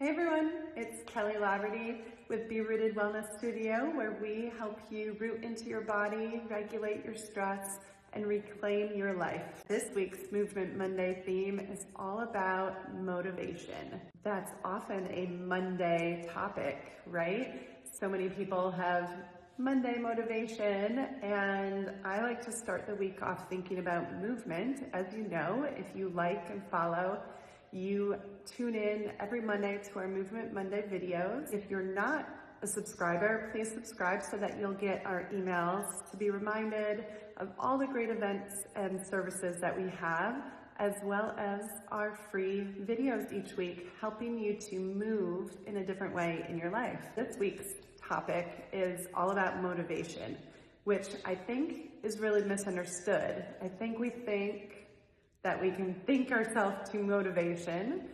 Hey everyone, it's Kelly Laverty with Be Rooted Wellness Studio, where we help you root into your body, regulate your stress, and reclaim your life. This week's Movement Monday theme is all about motivation. That's often a Monday topic, right? So many people have Monday motivation, and I like to start the week off thinking about movement. As you know, if you like and follow, you tune in every Monday to our Movement Monday videos. If you're not a subscriber, please subscribe so that you'll get our emails to be reminded of all the great events and services that we have, as well as our free videos each week, helping you to move in a different way in your life. This week's topic is all about motivation, which I think is really misunderstood. I think we think that we can think ourselves to motivation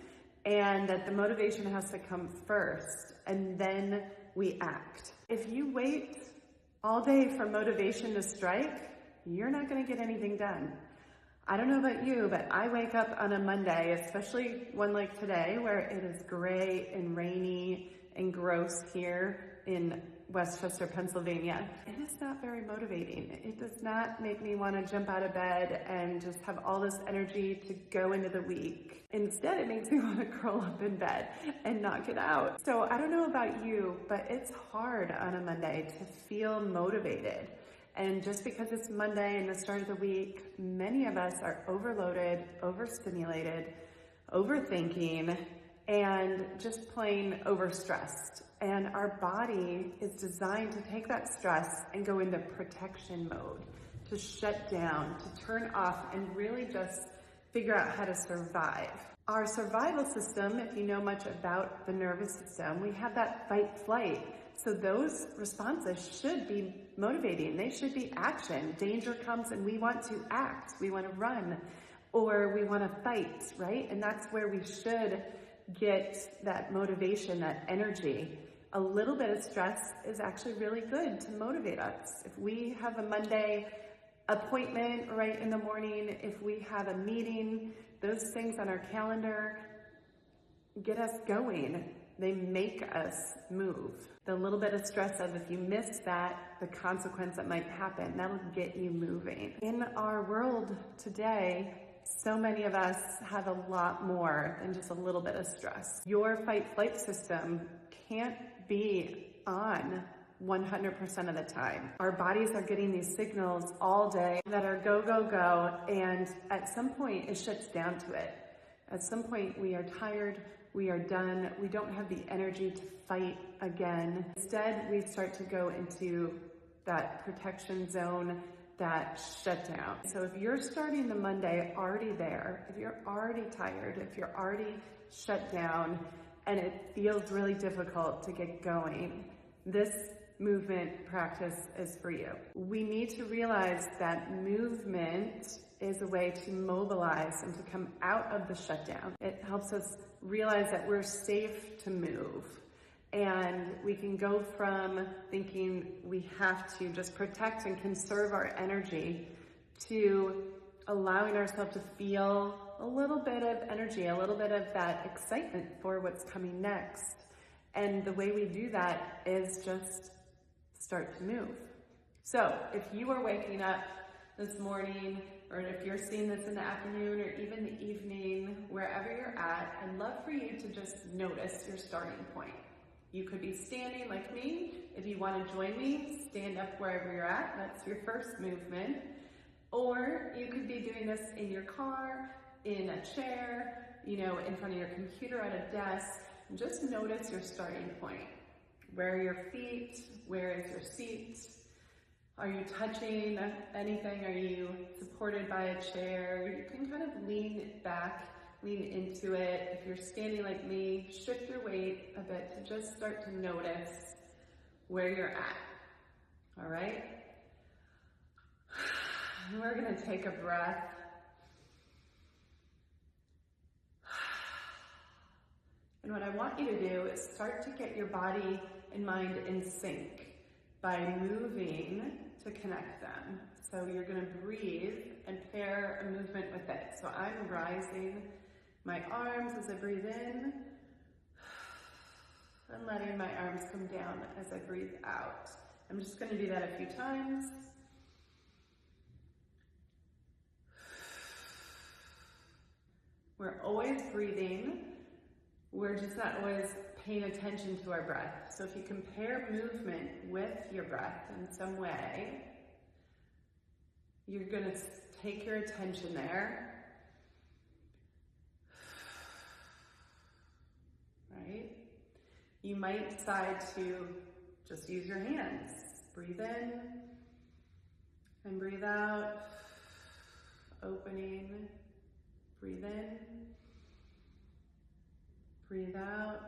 and that the motivation has to come first and then we act. If you wait all day for motivation to strike, you're not gonna get anything done. I don't know about you, but I wake up on a Monday, especially one like today, where it is gray and rainy and gross here in Westchester, Pennsylvania. It is not very motivating. It does not make me want to jump out of bed and just have all this energy to go into the week. Instead, it makes me want to curl up in bed and not get out. So I don't know about you, but it's hard on a Monday to feel motivated. And just because it's Monday and the start of the week, many of us are overloaded, overstimulated, overthinking, and just plain overstressed. And our body is designed to take that stress and go into protection mode, to shut down, to turn off, and really just figure out how to survive. Our survival system, if you know much about the nervous system, we have that fight flight. So those responses should be motivating. They should be action. Danger comes and we want to act. We want to run or we want to fight, right? And that's where we should get that motivation, that energy. A little bit of stress is actually really good to motivate us. If we have a Monday appointment right in the morning, if we have a meeting, those things on our calendar get us going. They make us move. The little bit of stress of if you miss that, the consequence that might happen, that'll get you moving. In our world today, so many of us have a lot more than just a little bit of stress. Your fight-flight system can't be on 100% of the time. Our bodies are getting these signals all day that are go, go, go, and at some point it shuts down to it. At some point we are tired, we are done, we don't have the energy to fight again. Instead, we start to go into that protection zone, that shutdown. So if you're starting the Monday already there, if you're already tired, if you're already shut down, and it feels really difficult to get going, this movement practice is for you. We need to realize that movement is a way to mobilize and to come out of the shutdown. It helps us realize that we're safe to move. And we can go from thinking we have to just protect and conserve our energy to allowing ourselves to feel a little bit of energy, a little bit of that excitement for what's coming next. And the way we do that is just start to move. So if you are waking up this morning, or if you're seeing this in the afternoon or even the evening, wherever you're at, I'd love for you to just notice your starting point. You could be standing like me. If you want to join me, stand up wherever you're at. That's your first movement. Or you could be doing this in your car, in a chair, in front of your computer at a desk. Just notice your starting point. Where are your feet? Where is your seat? Are you touching anything? Are you supported by a chair? You can kind of lean back, lean into it. If you're standing like me, shift your weight a bit to just start to notice where you're at. All right? And we're gonna take a breath. And what I want you to do is start to get your body and mind in sync by moving to connect them. So you're gonna breathe and pair a movement with it. So I'm rising my arms as I breathe in, letting my arms come down as I breathe out. I'm just going to do that a few times. We're always breathing. We're just not always paying attention to our breath. So if you compare movement with your breath in some way, you're going to take your attention there. Right? You might decide to just use your hands. Breathe in and breathe out. Opening. Breathe in. Breathe out.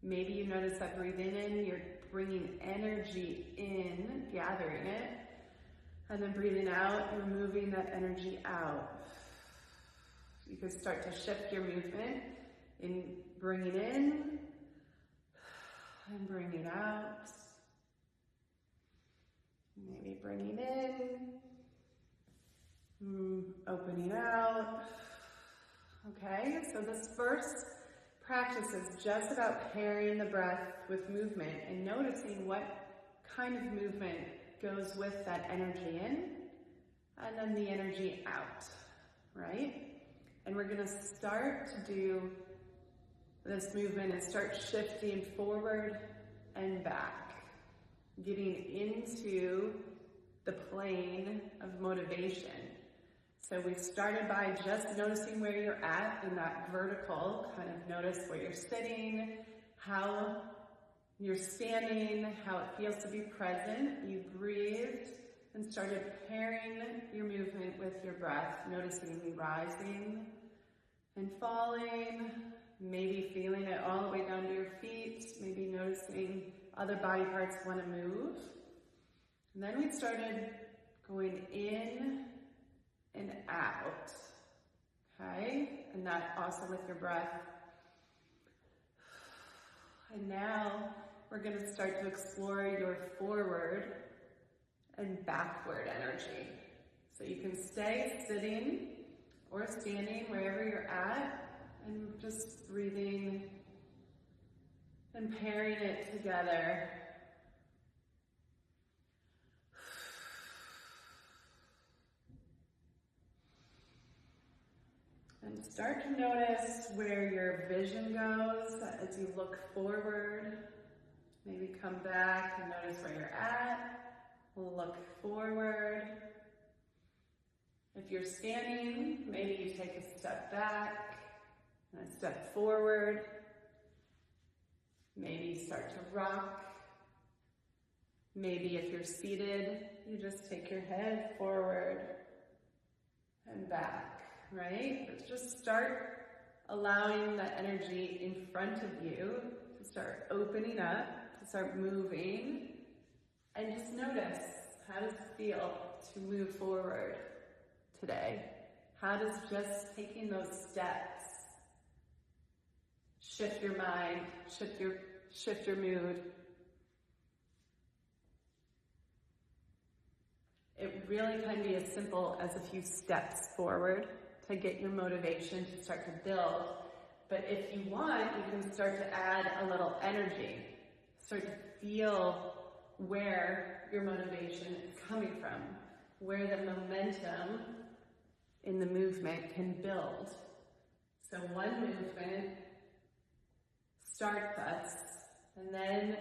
Maybe you notice that breathing in, you're bringing energy in, gathering it. And then breathing out, you're moving that energy out. You can start to shift your movement in bringing in and bringing out. Maybe bringing in, opening out. Okay, so this first practice is just about pairing the breath with movement and noticing what kind of movement goes with that energy in and then the energy out, right? And we're going to start to do this movement and start shifting forward and back, getting into the plane of motivation. So we started by just noticing where you're at in that vertical, kind of notice where you're sitting, how you're standing, how it feels to be present. You breathed and started pairing your movement with your breath, noticing you rising and falling, maybe feeling it all the way down to your feet, maybe noticing other body parts want to move. And then we started going in and out, okay? And that also with your breath. And now we're going to start to explore your forward and backward energy. So you can stay sitting or standing wherever you're at and just breathing and pairing it together. And start to notice where your vision goes as you look forward. Maybe come back and notice where you're at. Look forward. If you're standing, maybe you take a step back and a step forward. Maybe you start to rock. Maybe if you're seated, you just take your head forward and back. Right? But just start allowing that energy in front of you to start opening up, to start moving, and just notice, how does it feel to move forward today? How does just taking those steps shift your mind, shift your mood? It really can be as simple as a few steps forward to get your motivation to start to build. But if you want, you can start to add a little energy. Start to feel where your motivation is coming from, where the momentum in the movement can build. So one movement starts us, and then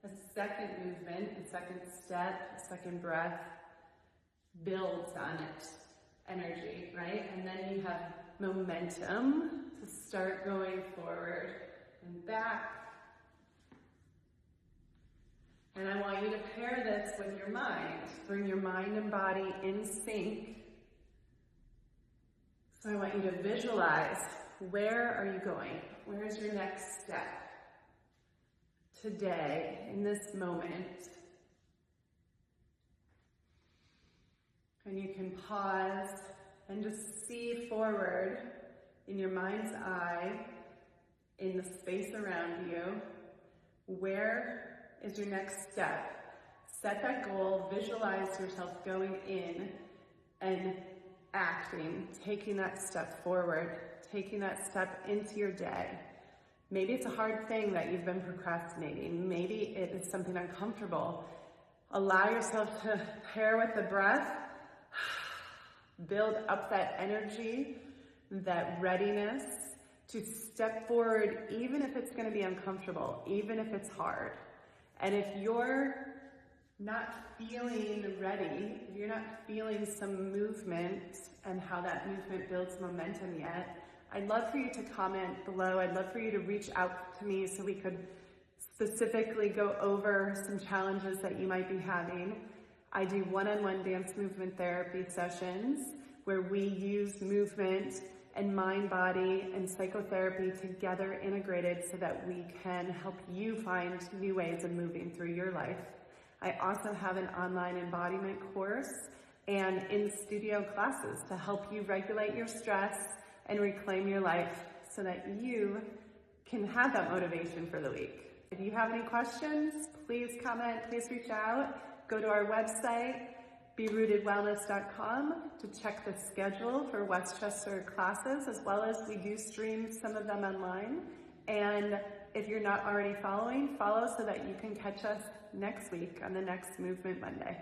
a second movement, a second step, a second breath builds on it. Energy, right? And then you have momentum to start going forward and back. And I want you to pair this with your mind. Bring your mind and body in sync. So I want you to visualize, where are you going? Where's your next step? Today, in this moment. And you can pause and just see forward in your mind's eye, in the space around you. Where is your next step? Set that goal, visualize yourself going in and acting, taking that step forward, taking that step into your day. Maybe it's a hard thing that you've been procrastinating. Maybe it is something uncomfortable. Allow yourself to pair with the breath. Build up that energy, that readiness to step forward, even if it's going to be uncomfortable, even if it's hard. And if you're not feeling ready, if you're not feeling some movement and how that movement builds momentum yet, I'd love for you to comment below. I'd love for you to reach out to me so we could specifically go over some challenges that you might be having. I do one-on-one dance movement therapy sessions where we use movement and mind, body, and psychotherapy together integrated so that we can help you find new ways of moving through your life. I also have an online embodiment course and in-studio classes to help you regulate your stress and reclaim your life so that you can have that motivation for the week. If you have any questions, please comment, please reach out. Go to our website, berootedwellness.com, to check the schedule for Westchester classes, as well as we do stream some of them online. And if you're not already following, follow so that you can catch us next week on the next Movement Monday.